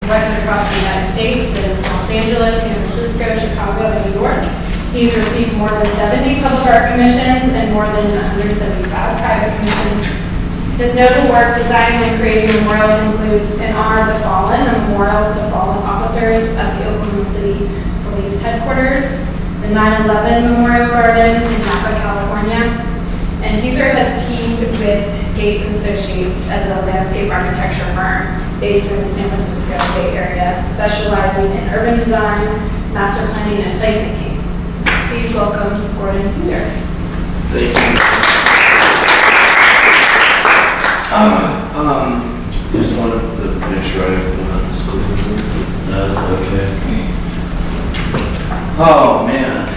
elected across the United States in Los Angeles, San Francisco, Chicago, and New York. He's received more than 70 public art commissions and more than 175 private commissions. His notable work designing and creating memorials includes In Honor of the Fallen, a memorial to fallen officers of the Oklahoma City Police Headquarters, the 9/11 Memorial Garden in Napa, California, and Huether has teamed with Gates Associates as a landscape architecture firm based in the San Francisco Bay Area, specializing in urban design, master planning, and placemaking. Please welcome Gordon Huether. Thank you. Just wanted to make sure I know this That's okay. Oh man,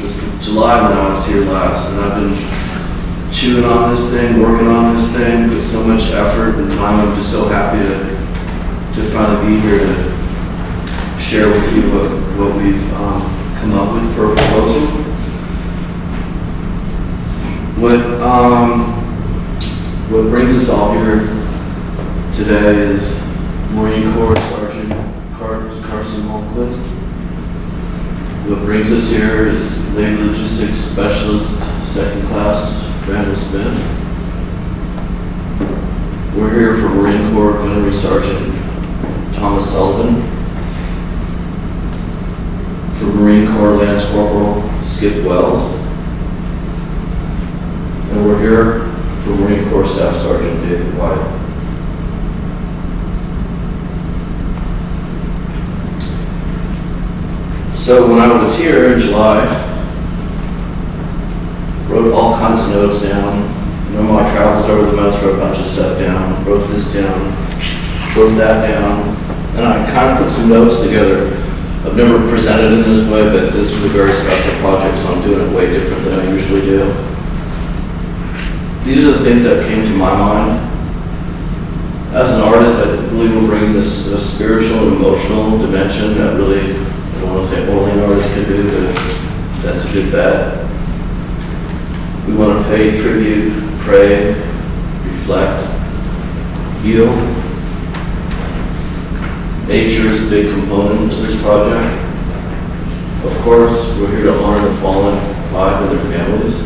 this was July when I was here last, and I've been chewing on this thing, working on this thing with so much effort and time. I'm just so happy to finally be here to share with you what we've come up with for a proposal. What brings us all here today is Marine Corps Sergeant Carson Holmquist. What brings us here is Labor Logistics Specialist, Second Class Randall Smith. We're here for Marine Corps Gunnery Sergeant Thomas Sullivan. For Marine Corps Lance Corporal Skip Wells. And we're here for Marine Corps Staff Sergeant David White. So when I was here in July, wrote all kinds of notes down. You know, my travels over the months, wrote a bunch of stuff down, wrote this down, wrote that down, and I kind of put some notes together. I've never presented in this way, but this is a very special project, so I'm doing it way different than I usually do. These are the things that came to my mind. As an artist, I believe we're bringing this spiritual and emotional dimension that really, I don't want to say only an artist can do, but that's a good bet. We want to pay tribute, pray, reflect, heal. Nature is a big component to this project. Of course, we're here to honor the fallen 5 and their families.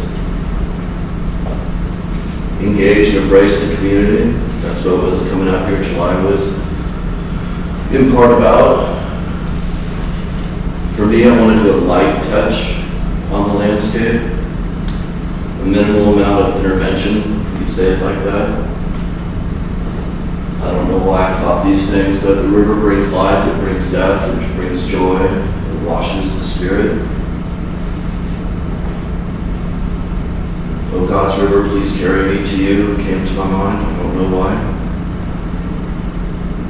Engage and embrace the community. That's what was coming up here in July was in part about. For me, I want to do a light touch on the landscape. A minimal amount of intervention, if you say it like that. I don't know why I thought these things, but the river brings life, it brings death, it brings joy, it washes the spirit. Oh, God's river, please carry me to you, came to my mind, I don't know why.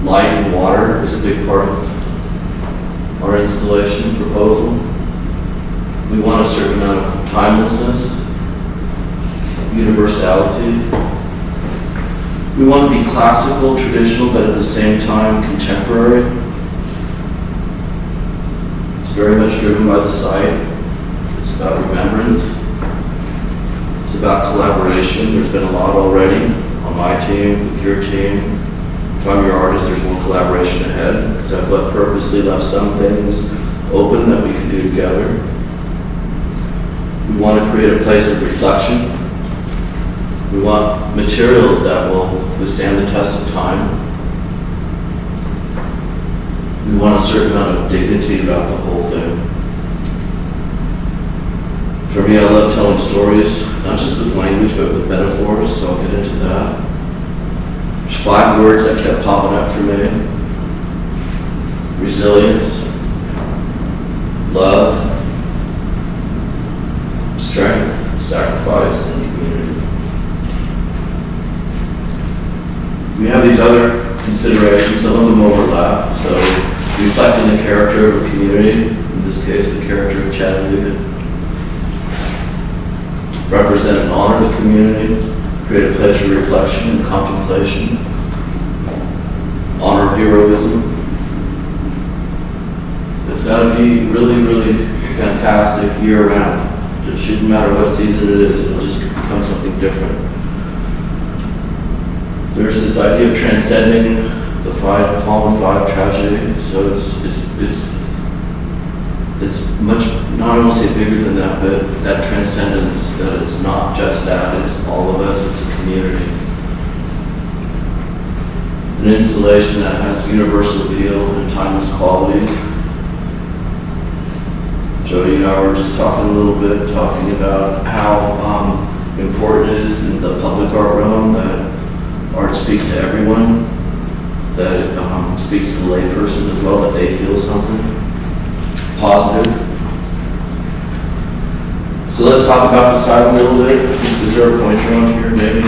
Light and water is a big part of our installation proposal. We want a certain amount of timelessness, universality. We want to be classical, traditional, but at the same time contemporary. It's very much driven by the site. It's about remembrance. It's about collaboration. There's been a lot already on my team, with your team. If I'm your artist, there's more collaboration ahead, because I've purposely left some things open that we can do together. We want to create a place of reflection. We want materials that will withstand the test of time. We want a certain amount of dignity about the whole thing. For me, I love telling stories, not just with language, but with metaphors, so I'll get into that. There's 5 words that kept popping up for me. Resilience, love, strength, sacrifice, and community. We have these other considerations, some of them overlap, so reflecting the character of a community, in this case the character of Chattanooga. Represent and honor the community, create a place for reflection and contemplation. Honor heroism. It's got to be really, really fantastic year-round. It shouldn't matter what season it is, it'll just become something different. There's this idea of transcending the Fallen Five tragedy. So it's much, not only say bigger than that, but that transcendence, that it's not just that, it's all of us, it's a community. An installation that has universal appeal and timeless qualities. Jody and I were just talking a little bit, talking about how important it is in the public art realm that art speaks to everyone, that it speaks to the layperson as well, that they feel something positive. So let's talk about the site a little bit. Is there a pointer on here, maybe?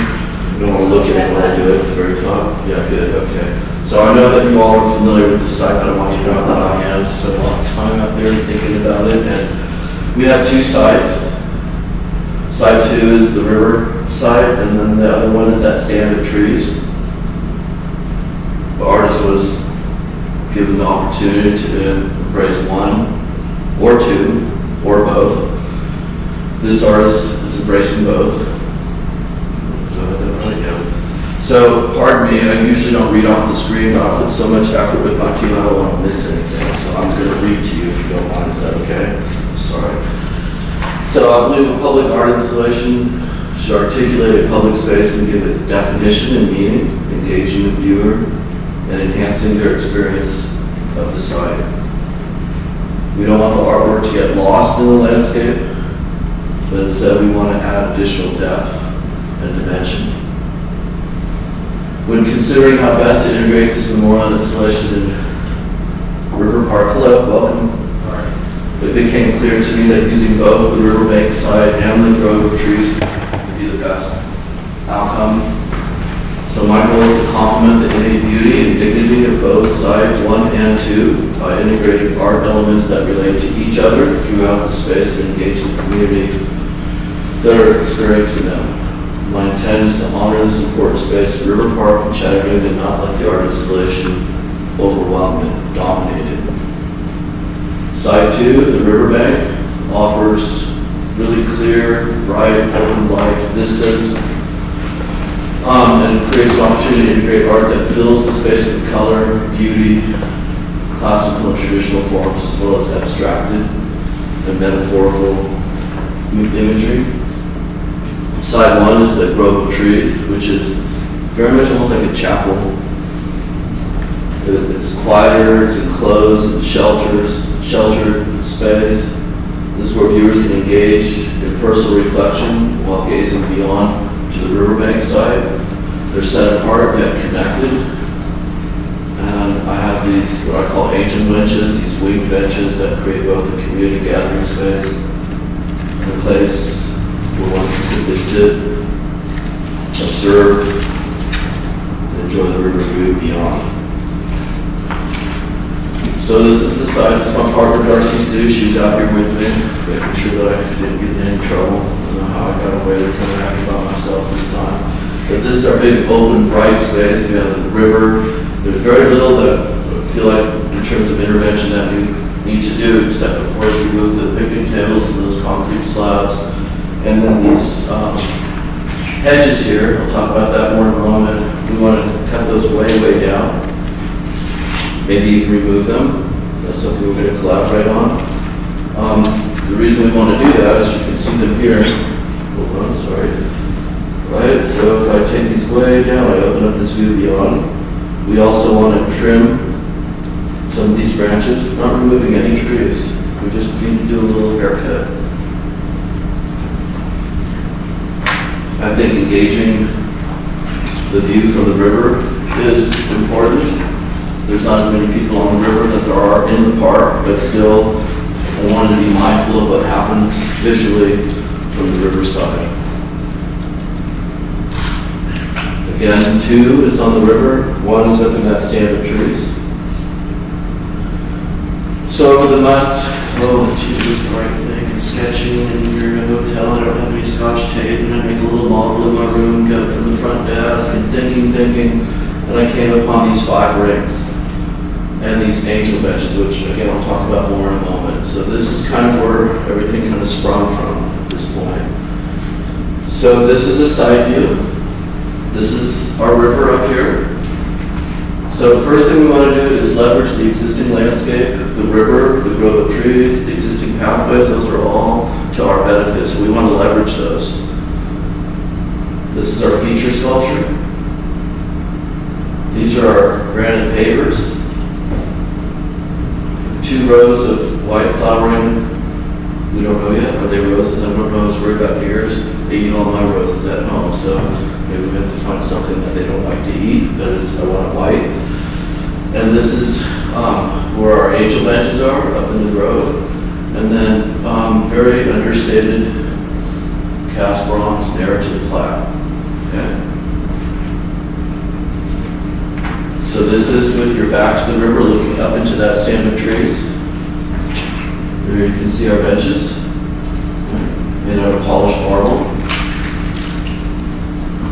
You don't want to look at it when I do it at the very top? Yeah, good, okay. So I know that you all are familiar with the site, but I want you to know that I am. I spent a lot of time out there thinking about it, and we have two sites. Site 2 is the river site, and then the other one is that stand of trees. The artist was given the opportunity to embrace one, or two, or both. This artist is embracing both. So, pardon me, I usually don't read off the screen, but I put so much effort with my team, I don't want to miss anything. So I'm going to read to you if you don't mind. Is that okay? Sorry. So I believe a public art installation should articulate a public space and give it definition and meaning, engaging the viewer and enhancing their experience of the site. We don't want the artwork to get lost in the landscape, but instead we want to add additional depth and dimension. When considering how best to integrate this memorial installation in River Park, hello, welcome. It became clear to me that using both the riverbank site and the grove of trees would be the best outcome. So my goal is to complement the innate beauty and dignity of both site 1 and 2 by integrating art elements that relate to each other throughout the space and engage the community that are experiencing them. My intent is to honor this important space at River Park in Chattanooga and not let the art installation overwhelm it, dominate it. Site 2, the riverbank, offers really clear, bright, open light vistas, and creates an opportunity to integrate art that fills the space with color, beauty, classical and traditional forms, as well as abstracted and metaphorical imagery. Side 1 is the grove of trees, which is very much almost like a chapel. It's quieter, it's enclosed, it's sheltered space. This is where viewers can engage in personal reflection while gazing beyond to the riverbank side. They're set apart yet connected. And I have these, what I call angel benches, these wing benches that create both a community gathering space and a place where one can simply sit, observe, and enjoy the river view beyond. So this is the site. It's my partner Darcy Sue. She's out here with me, making sure that I didn't get in any trouble. I don't know how I got away with coming out by myself this time. But this is our big open, bright space. We have the river. There's very little that I feel like in terms of intervention that we need to do, except of course remove the picnic tables and those concrete slabs. And then these hedges here, I'll talk about that more in a moment. We want to cut those way, way down. Maybe even remove them. That's something we're going to collaborate on. The reason we want to do that is you can see them here. Hold on, sorry. Right, so if I take these way down, I open up this view beyond. We also want to trim some of these branches. We're not removing any trees. We just need to do a little haircut. I think engaging the view from the river is important. There's not as many people on the river that there are in the park, but still I wanted to be mindful of what happens visually from the riverside. Again, 2 is on the river, 1 is up in that stand of trees. So over the months, oh Jesus, the right thing, and sketching, and you're in a hotel, I don't have any scotch tape, and I make a little model in my room, got it from the front desk, and thinking, and I came upon these 5 rings. And these angel benches, which again I'll talk about more in a moment. So this is kind of where everything kind of sprung from at this point. So this is a side view. This is our river up here. So the first thing we want to do is leverage the existing landscape, the river, the grove of trees, the existing pathways. Those are all to our benefit, so we want to leverage those. This is our feature sculpture. These are our granite pavers. 2 rows of white flowering. We don't know yet. Are they roses? I don't know. I was worried about yours. They eat all my roses at home, so maybe we have to find something that they don't like to eat, but I want it white. And this is where our angel benches are, up in the grove. And then very understated cast bronze narrative plaque. Okay. So this is with your back to the river, looking up into that stand of trees. There you can see our benches, made out of polished marble.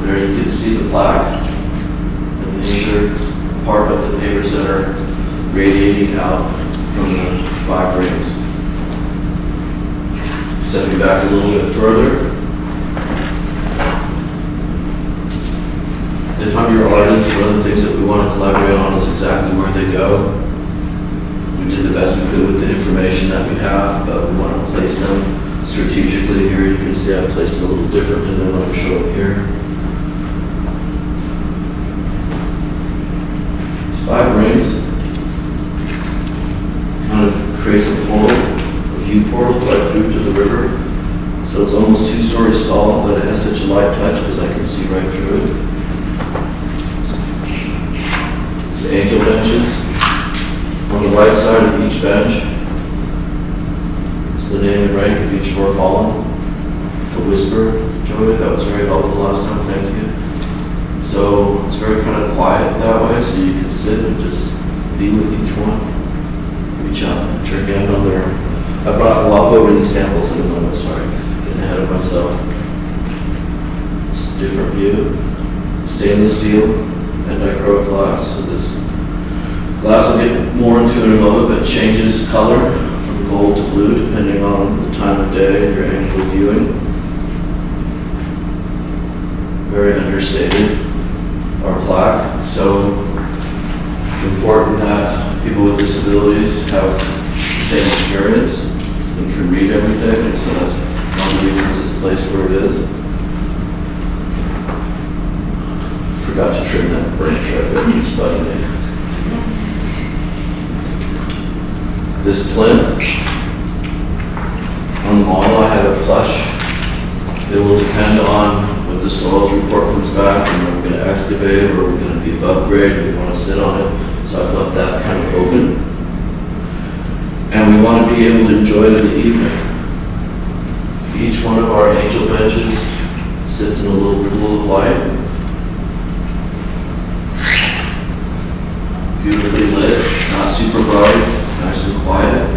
There you can see the plaque. And these are part of the pavers that are radiating out from the 5 rings. Stepping back a little bit further. If I'm your artist, one of the things that we want to collaborate on is exactly where they go. We did the best we could with the information that we have, but we want to place them strategically. Here you can see I've placed them a little differently than what I'm showing here. 5 rings, kind of creates a portal, a view portal right through to the river. So it's almost 2 stories tall, but it has such a light touch because I can see right through it. It's angel benches. On the right side of each bench is the name and rank of each of our fallen. The whisper, Joey, that was very helpful last time, thank you. So it's very kind of quiet that way, so you can sit and just be with each one. Reach out and put your hand on their. I'll walk over these samples in a moment, sorry, getting ahead of myself. It's a different view. Stainless steel and dichroic glass. So this glass I'll get more into in a moment, but changes color from gold to blue depending on the time of day and your angle of viewing. Very understated. Our plaque. So it's important that people with disabilities have the same experience and can read everything, and so that's one of the reasons it's placed where it is. Forgot to trim that branch right there, it's bugging me. This plinth, on the model I have it flush. It will depend on what the soils report comes back, and we're going to excavate, or we're going to be above grade, and we want to sit on it. So I've left that kind of open. And we want to be able to enjoy it in the evening. Each one of our angel benches sits in a little pool of light. Beautifully lit, not super bright, nice and quiet.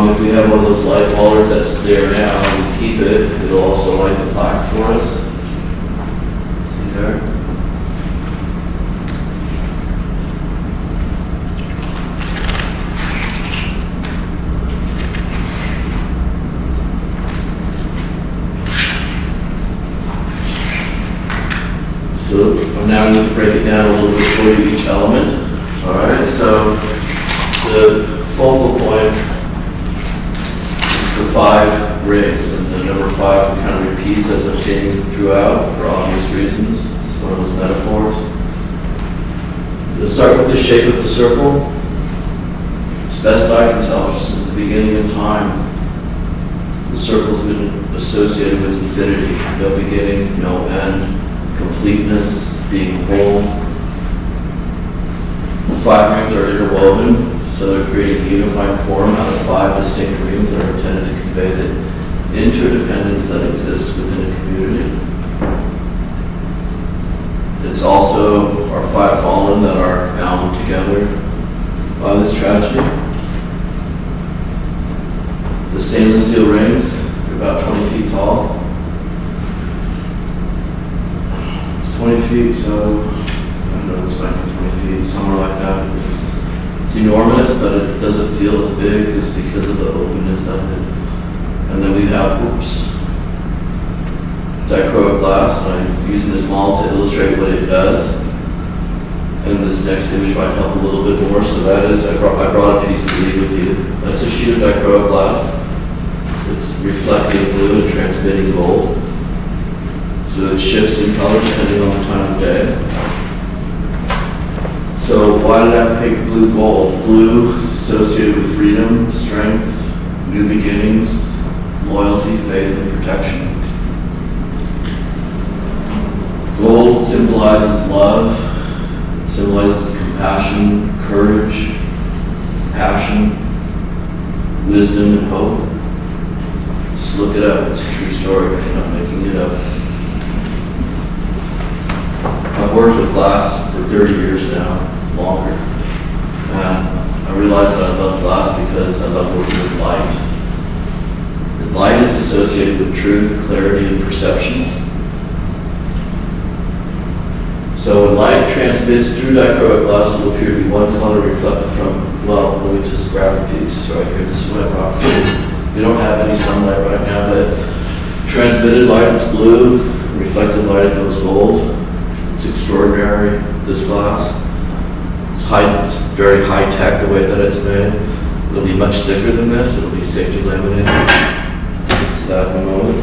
If we have one of those light wallers that's there now and we keep it, it'll also light the plaque for us. See there? So now I'm going to break it down a little bit for you, each element. All right, so the focal point is the 5 rings, and the number 5 kind of repeats as a theme throughout for obvious reasons. It's one of those metaphors. Let's start with the shape of the circle. As best I can tell, since the beginning of time, the circle's been associated with infinity, no beginning, no end. Completeness, being whole. The 5 rings are interwoven, so they're creating a unified form out of 5 distinct rings that are intended to convey the interdependence that exists within a community. It's also our 5 fallen that are bound together by this tragedy. The stainless steel rings are about 20 feet tall. 20 feet, so I don't know, it's about 20 feet, somewhere like that. It's enormous, but it doesn't feel as big because of the openness of it. And then we have, dichroic glass, and I'm using this model to illustrate what it does. And this next image might help a little bit more. So that is, I brought a piece to leave with you. That's a sheet of dichroic glass. It's reflecting blue and transmitting gold. So it shifts in color depending on the time of day. So why did I pick blue gold? Blue is associated with freedom, strength, new beginnings, loyalty, faith, and protection. Gold symbolizes love, it symbolizes compassion, courage, passion, wisdom, and hope. Just look it up, it's a true story, I'm not making it up. I've worked with glass for 30 years now, longer. And I realized that I love glass because I love working with light. And light is associated with truth, clarity, and perception. So when light transmits through dichroic glass, it will appear to be one color reflected from, well, let me just grab a piece right here. This is what I brought for you. We don't have any sunlight right now, but transmitted light is blue, reflected light it goes gold. It's extraordinary, this glass. It's very high tech the way that it's made. It'll be much thicker than this. It'll be safety laminated. To that in a moment.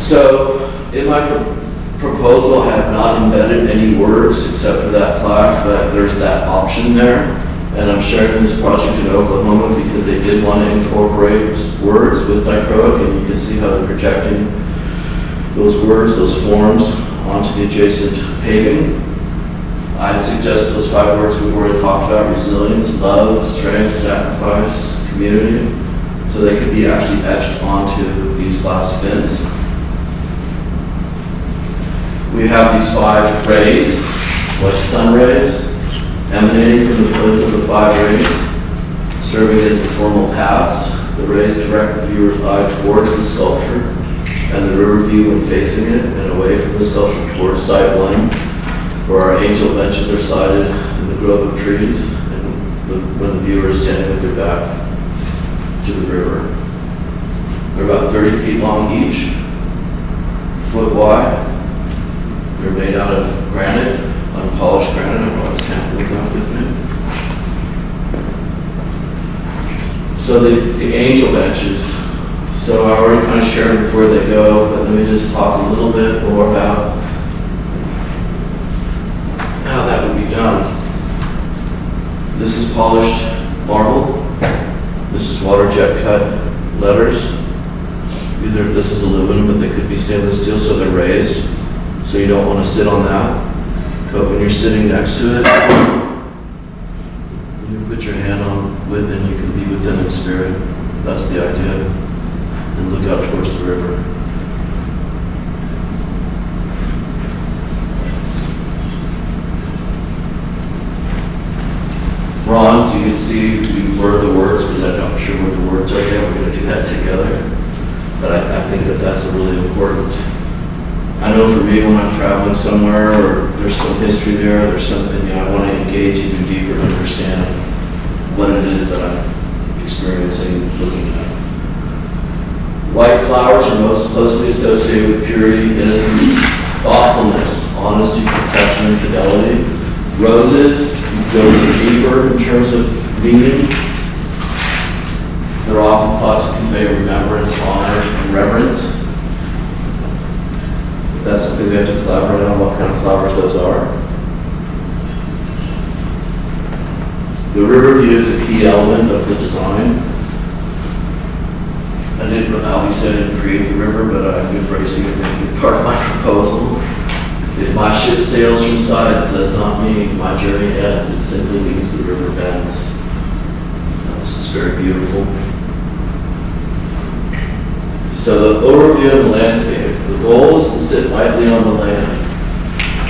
So, in my proposal, I have not embedded any words except for that plaque, but there's that option there. And I'm sharing this project in Oklahoma because they did want to incorporate words with dichroic, and you can see how they're projecting those words, those forms, onto the adjacent paving. I'd suggest those 5 words we've already talked about: resilience, love, strength, sacrifice, community, so they could be actually etched onto these glass fins. We have these 5 rays, like sun rays, emanating from the plinth of the 5 rays, serving as informal paths. The rays direct the viewer's eye towards the sculpture and the river view when facing it, and away from the sculpture towards site 1, where our angel benches are sited in the grove of trees, and when the viewer is standing with their back to the river. They're about 30 feet long each, foot wide. They're made out of granite, unpolished granite. I brought a sample of that with me. So the angel benches. So I already kind of shared with where they go, but let me just talk a little bit more about how that would be done. This is polished marble. This is water jet cut letters. Either this is aluminum, but they could be stainless steel, so they're raised. So you don't want to sit on that. But when you're sitting next to it, you put your hand on with, and you can be with them in spirit. That's the idea. And look out towards the river. Bronze, you can see we blurred the words because I'm not sure what the words are yet. We're going to do that together. But I think that that's a really important. I know for me when I'm traveling somewhere or there's some history there, there's something, I want to engage even deeper and understand what it is that I'm experiencing, looking at. White flowers are most closely associated with purity, innocence, thoughtfulness, honesty, perfection, and fidelity. Roses go deeper in terms of meaning. They're often thought to convey remembrance, honor, and reverence. But that's something we have to collaborate on, what kind of flowers those are. The river view is a key element of the design. Obviously I didn't create the river, but I'm embracing it, making it part of my proposal. If my ship sails from side, it does not mean my journey ends. It simply means the river bends. This is very beautiful. So the overview of the landscape. The goal is to sit lightly on the land.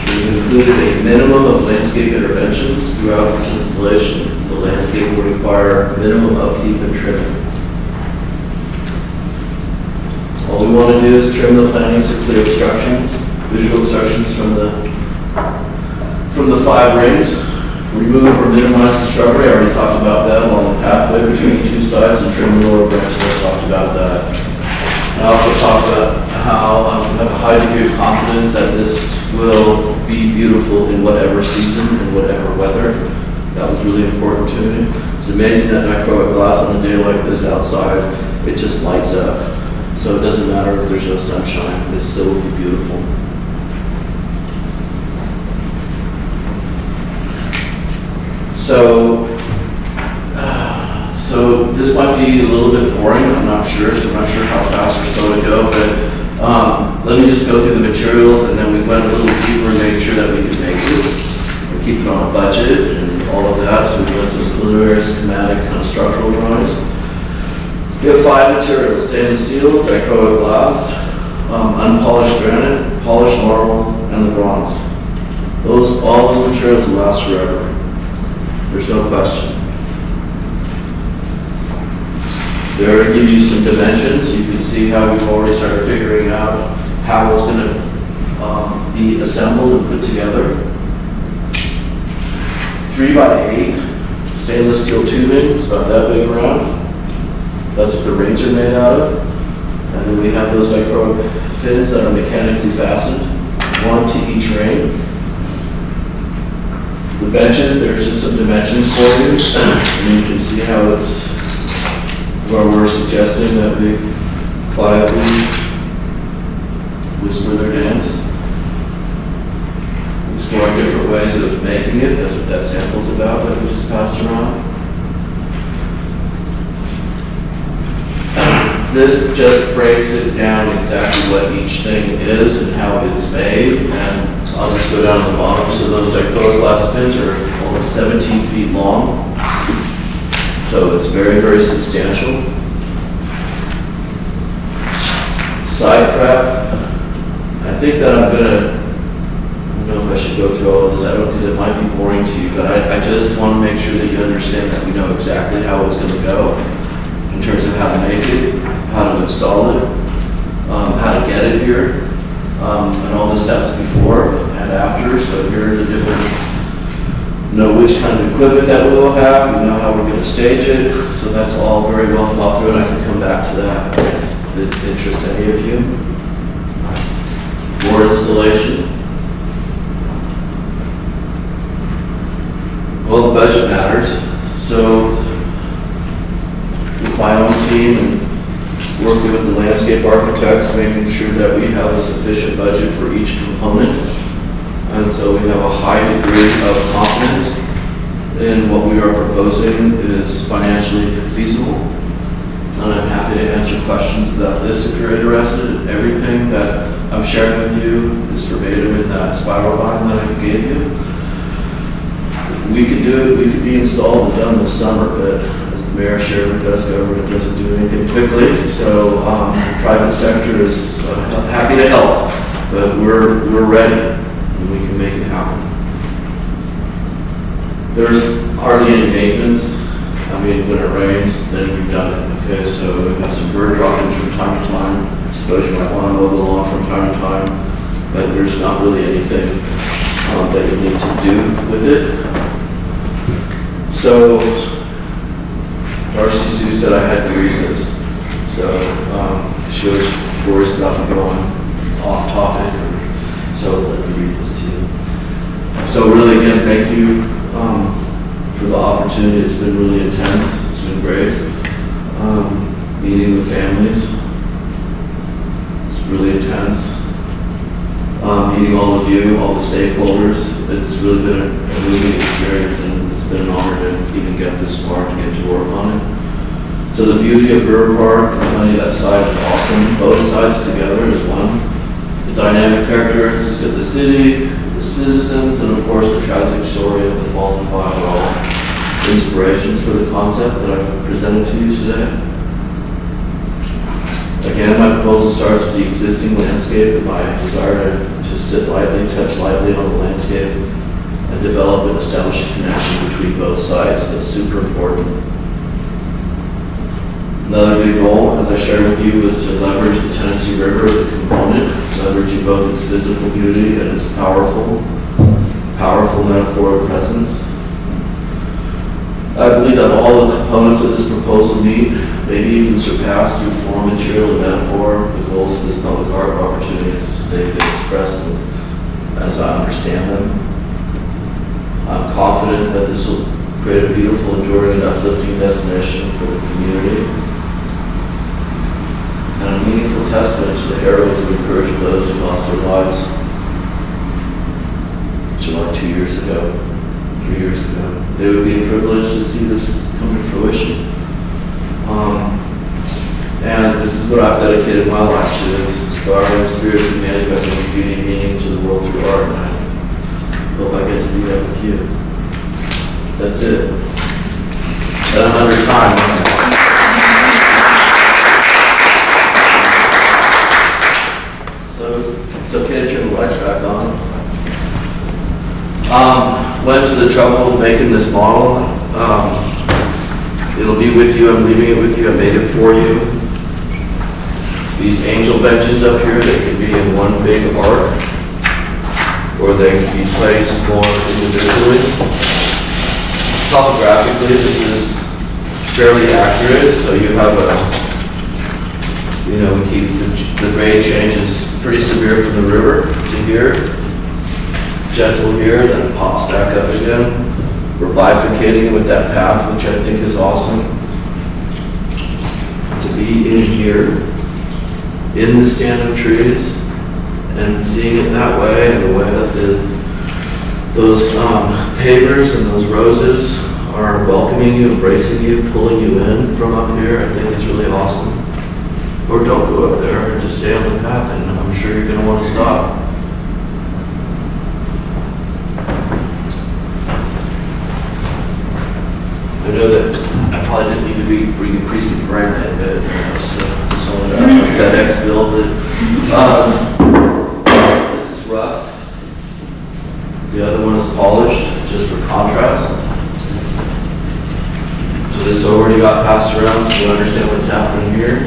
We've included a minimum of landscape interventions throughout this installation. The landscape will require minimum upkeep and trimming. All we want to do is trim the plantings to clear obstructions, visual obstructions from the 5 rings. Remove or minimize the shrubbery. I already talked about that along the pathway between the 2 sides, and trim the lower branches. I talked about that. I also talked about how I have a high degree of confidence that this will be beautiful in whatever season and whatever weather. That was really important to me. It's amazing that dichroic glass on a day like this outside, it just lights up. So it doesn't matter if there's no sunshine, it still will be beautiful. So this might be a little bit boring, I'm not sure, so I'm not sure how fast or slow to go, but let me just go through the materials, and then we went a little deeper and made sure that we could make this. We keep it on a budget and all of that, so we went some preliminary schematic kind of structural drawings. We have 5 materials: stainless steel, dichroic glass, unpolished granite, polished marble, and the bronze. All those materials will last forever. There's no question. There I give you some dimensions. You can see how we've already started figuring out how it's going to be assembled and put together. 3 by 8 stainless steel tubing. It's about that big around. That's what the rings are made out of. And then we have those dichroic fins that are mechanically fastened, 1 to each ring. The benches, there's just some dimensions for you. And you can see how it's where we're suggesting that we quietly whisper their names. Exploring different ways of making it. That's what that sample's about that we just passed around. This just breaks it down exactly what each thing is and how it's made, and I'll just go down to the bottom. So those dichroic glass fins are almost 17 feet long. So it's very, very substantial. Side prep. I think that I don't know if I should go through all of this because it might be boring to you, but I just want to make sure that you understand that we know exactly how it's going to go in terms of how to make it, how to install it, how to get it here, and all the steps before and after. So here are the different, know which kind of equipment that we will have, we know how we're going to stage it, so that's all very well thought through, and I can come back to that if it interests any of you. More installation. Well, the budget matters, so with my own team and working with the landscape architects, making sure that we have a sufficient budget for each component. And so we have a high degree of confidence in what we are proposing is financially feasible. And I'm happy to answer questions about this if you're interested. Everything that I'm sharing with you is verbatim in that spiral line that I gave you. We could do it, we could be installed and done this summer, but as the mayor shared with us, government doesn't do anything quickly. So the private sector is happy to help, but we're ready. And we can make it happen. There's hardly any maintenance. I mean, when it rains, then we've done it. Okay, so we have some bird droppings from time to time. I suppose you might want to mow the lawn from time to time, but there's not really anything that you need to do with it. So, Darcy Sue said I had to read this. So, she was worried about me going off topic. So let me read this to you. So really, again, thank you for the opportunity. It's been really intense. It's been great. Meeting with families. It's really intense. Meeting all of you, all the stakeholders. It's really been a really good experience, and it's been an honor to even get this far to get to work on it. So the beauty of River Park, that side is awesome. Both sides together is one. The dynamic characteristics of the city, the citizens, and of course the tragic story of the fallen fire are all inspirations for the concept that I've presented to you today. Again, my proposal starts with the existing landscape and my desire to sit lightly, touch lightly on the landscape, and develop and establish a connection between both sides. That's super important. Another big goal, as I shared with you, was to leverage the Tennessee River as a component, leveraging both its physical beauty and its powerful metaphoric presence. I believe that all the components of this proposal meet, maybe even surpass through form, material, and metaphor, the goals of this public art opportunity as they've been expressed and as I understand them. I'm confident that this will create a beautiful, enduring, and uplifting destination for the community, and a meaningful testament to the heroism and courage of those who lost their lives July 2 years ago, 3 years ago. It would be a privilege to see this come to fruition. And this is what I've dedicated my life to, this inspiring the spirit of humanity by bringing beauty and meaning to the world through art. And I hope I get to do that with you. That's it. And I'm under time. So it's okay to turn the lights back on. Went to the trouble of making this model. It'll be with you. I'm leaving it with you. I made it for you. These angel benches up here, they can be in one big arc, or they can be placed more individually. Topographically, this is fairly accurate, so you have we keep the grade changes pretty severe from the river to here, gentle here, then it pops back up again. We're bifurcating with that path, which I think is awesome. To be in here, in the stand of trees, and seeing it that way, and the way that those pavers and those roses are welcoming you, embracing you, pulling you in from up here, I think is really awesome. Or don't go up there, and just stay on the path, and I'm sure you're going to want to stop. I know that I probably didn't need to be bringing precinct brand in, but that's only a FedEx bill. This is rough. The other one is polished, just for contrast. So this already got passed around, so you understand what's happening here.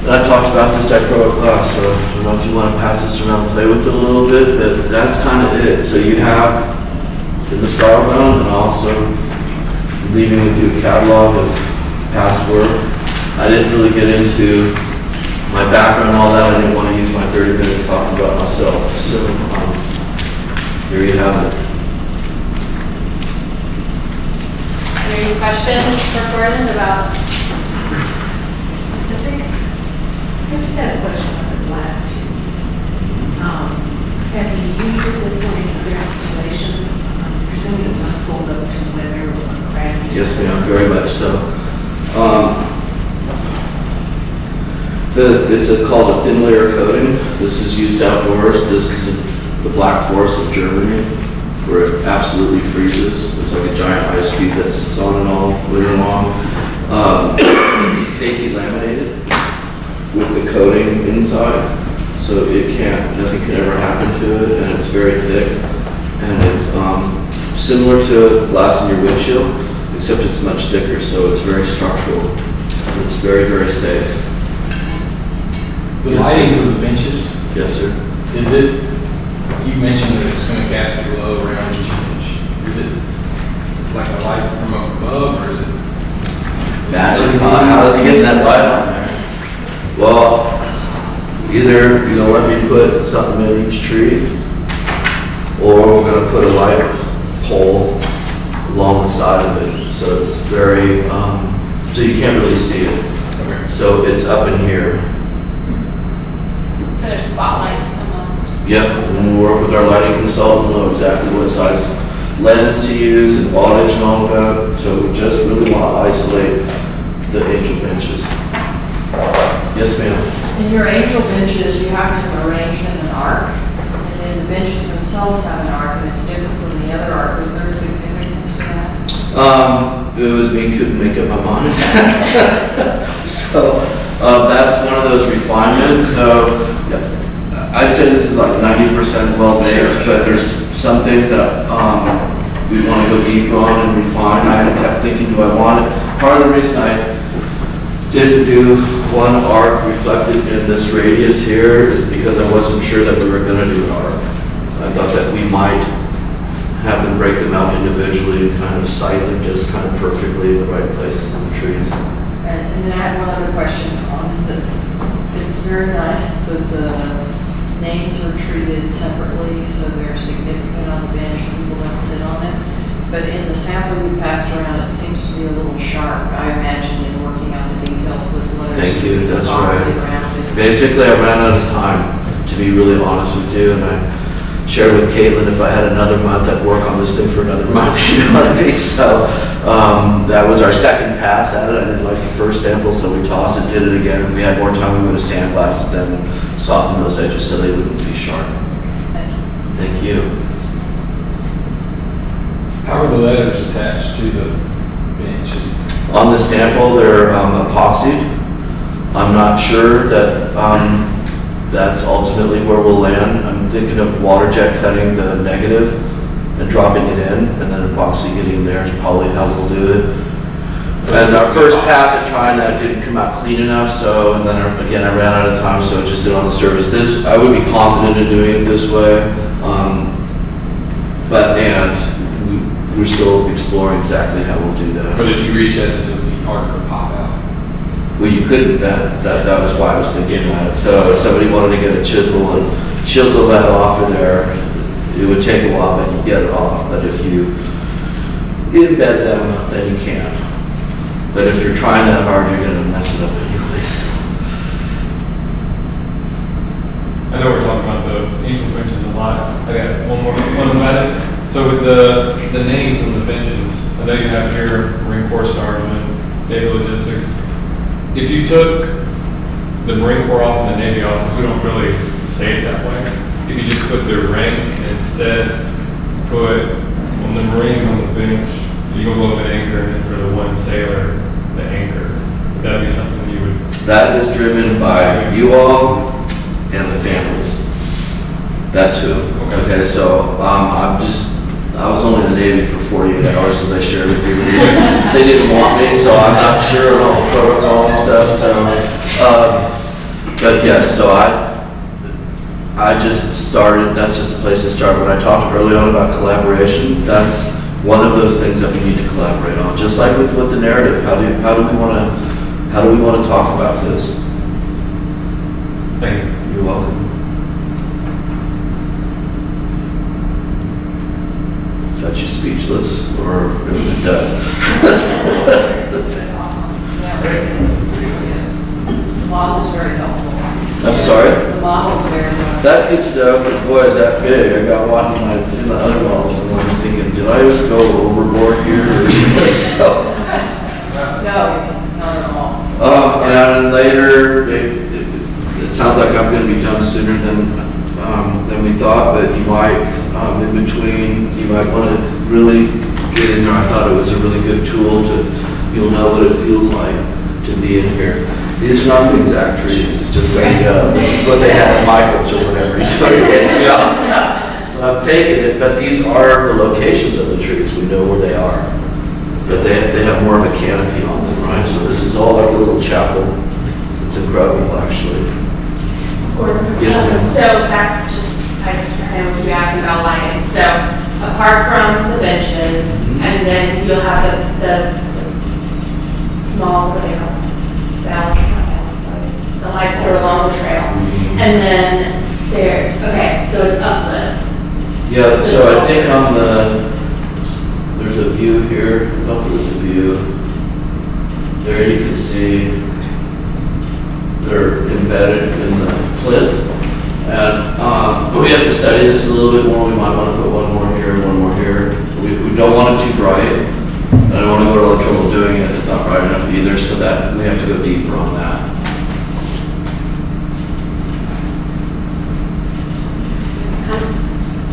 And I talked about this dichroic glass, so I don't know if you want to pass this around and play with it a little bit, but that's kind of it. So you have the spiral bound, and also leaving with you a catalog of past work. I didn't really get into my background and all that. I didn't want to use my 30 minutes talking about myself. So here you have it. Are there any questions for Gordon about specifics? I just had a question on the glass tubes. Have you used it this way in other installations? Presumably it must hold up to weather or cracking. Yes, ma'am, very much so. It's called a thin layer coating. This is used outdoors. This is in the Black Forest of Germany, where it absolutely freezes. It's like a giant ice cube that sits on it all winter long. It's safety laminated with the coating inside, so nothing can ever happen to it, and it's very thick, and it's similar to glass in your windshield, except it's much thicker, so it's very structural. It's very, very safe. The Yes, lighting sir. for the benches, Yes, sir. is it, you mentioned that it's going to cast a glow around each bench. Is it like a light from up above, or is it? Magic, how does he get that light on there? Well, either let me put something in each tree, or we're going to put a light pole along the side of it, so it's very, so you can't really see it. Okay. So it's up in here. So there's spotlights almost. Yep, and we work with our lighting consultant, know exactly what size lens to use and wattage and all of that. So we just really want to isolate the angel benches. Yes, ma'am. In your angel benches, you have them arranged in an arc, and then the benches themselves have an arc, and it's different from the other arc. Was there a significance to that? It was me, couldn't make up my mind. So that's one of those refinements. So yeah, I'd say this is like 90% well baked, but there's some things that we want to go deeper on and refine. I kept thinking, do I want it? Part of the reason I didn't do one arc reflected in this radius here is because I wasn't sure that we were going to do an arc. I thought that we might have them break them out individually. visually kind of sight them just kind of perfectly in the right places on the trees. And then I have one other question on the, it's very nice that the names are treated separately, so they're significant on the bench, people don't sit on them. But in the sample you passed around, it seems to be a little sharp. I imagine in working out the details, those letters. Thank you, that's softly right. rounded. Basically, I ran out of time, to be really honest with you, and I shared with Caitlin if I had another month, I'd work on this thing for another month, you know what I mean? So, that was our second pass at it. I didn't like the first sample, so we tossed it, did it again. If we had more time, we would have sandblasted them and softened those edges so they wouldn't be sharp. Thank you. How are the letters attached to the benches? On the sample, they're epoxied. I'm not sure that that's ultimately where we'll land. I'm thinking of water jet cutting the negative and dropping it in, and then epoxy getting in there is probably how we'll do it. And our first pass at trying that didn't come out clean enough, so, and then again, I ran out of time, so it just did on the surface. This, I would be confident in doing it this way, we're still exploring exactly how we'll do that. But if you recess it, it'll be harder to pop out. Well, you couldn't, that was why I was thinking that. So if somebody wanted to get a chisel and chisel that off of there, it would take a while, but you get it off. But if you embed them, then you can. But if you're trying that hard, you're gonna mess it up anyways. I know we're talking about the angel benches a lot. I got one more one about it. So with the names on the benches, I know you have here Marine Corps Sergeant, Naval Logistics. If you took the Marine Corps off and the Navy off, because we don't really say it that way, if you just put their rank and instead put on the Marines on the bench, you go below the anchor and then for the one sailor, the anchor. Would that be something you would? That is driven by you all and the families. That's who. Okay, so I was only in the Navy for 48 hours, as I shared with you. They didn't want me, so I'm not sure of all the protocol and stuff. So, but yes, so I just started. That's just a place to start. When I talked early on about collaboration, that's one of those things that we need to collaborate on. Just like with the narrative, how do we want to talk about this? Thank you. You're welcome. Got you speechless, or it was a dud? That's awesome. Yeah, really is. The model's very helpful. I'm sorry? The model's very helpful. That's good to know, but boy, is that big. I got walking, I've seen the other models, and I'm thinking, did I go overboard here? Or so, No, not at all. and later, it sounds like I'm gonna be done sooner than we thought, but you might, in between, you might want to really get in there. I thought it was a really good tool you'll know what it feels like to be in here. These are not the exact trees, just so you know. This is what they had at Michael's or whatever. So I'm faking it, but these are the locations of the trees. We know where they are. But they have more of a canopy on them, right? So this is all like a little chapel. It's incredible, actually. Yes, ma'am. So back, I know you asked about lighting. So apart from the benches, and then you'll have the small, what do they call them? The lights that are along the trail. And then okay, so it's uplit. Yeah, so I think there's a view here. Oh, there's a view. There you can see they're embedded in the plinth. And we have to study this a little bit more. We might want to put one more here, one more here. We don't want it too bright. I don't want to go to all the trouble doing it. It's not bright enough either, so that we have to go deeper on that.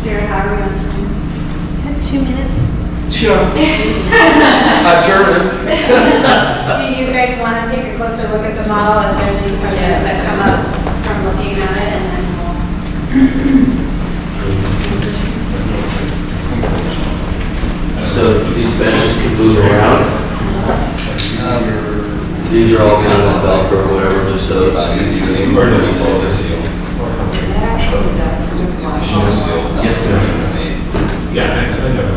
Sarah, how are we on time? I have 2 minutes. Sure. I'm German. Do you guys want to take a closer look at the model if there's any questions that come up from looking at it, and then So these benches can move around. These are all kind of Velcro or whatever, just so it's easy to move. Is that actually done? Yes, sir. Yeah, I know.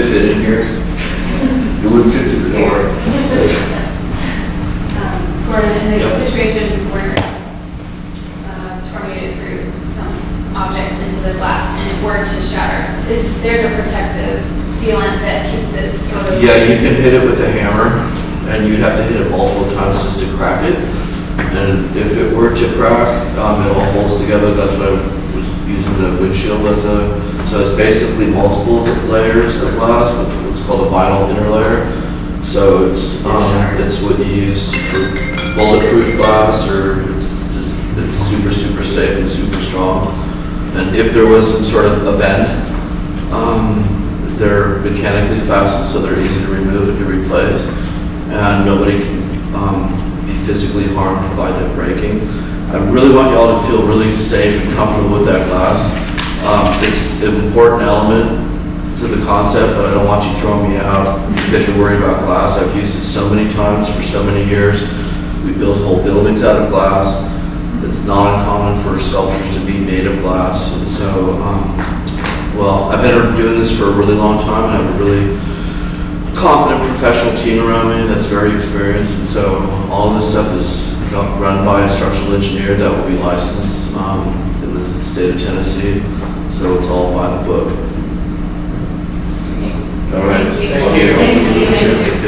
fit in here. It wouldn't fit through the door. Gordon, in the Yep. situation where tornado threw some object into the glass and it were to shatter, there's a protective sealant that keeps it sort of. Yeah, you can hit it with a hammer, and you'd have to hit it multiple times just to crack it. And if it were to crack, it all holds together. That's what I was using the windshield as so it's basically multiple layers of glass with what's called a vinyl inner layer. So it's what you use for bulletproof glass, or it's super, super safe and super strong. And if there was some sort of event, they're mechanically fastened, so they're easy to remove and to replace. And nobody can be physically harmed by them breaking. I really want y'all to feel really safe and comfortable with that glass. It's an important element to the concept, but I don't want you throwing me out because you're worried about glass. I've used it so many times for so many years. We build whole buildings out of glass. It's not uncommon for sculptures to be made of glass. And so, well, I've been doing this for a really long time, and I have a really competent professional team around me that's very experienced. And so all of this stuff is run by a structural engineer that will be licensed in the state of Tennessee. So it's all by the book. All right. Thank you. Thank you. Thank you.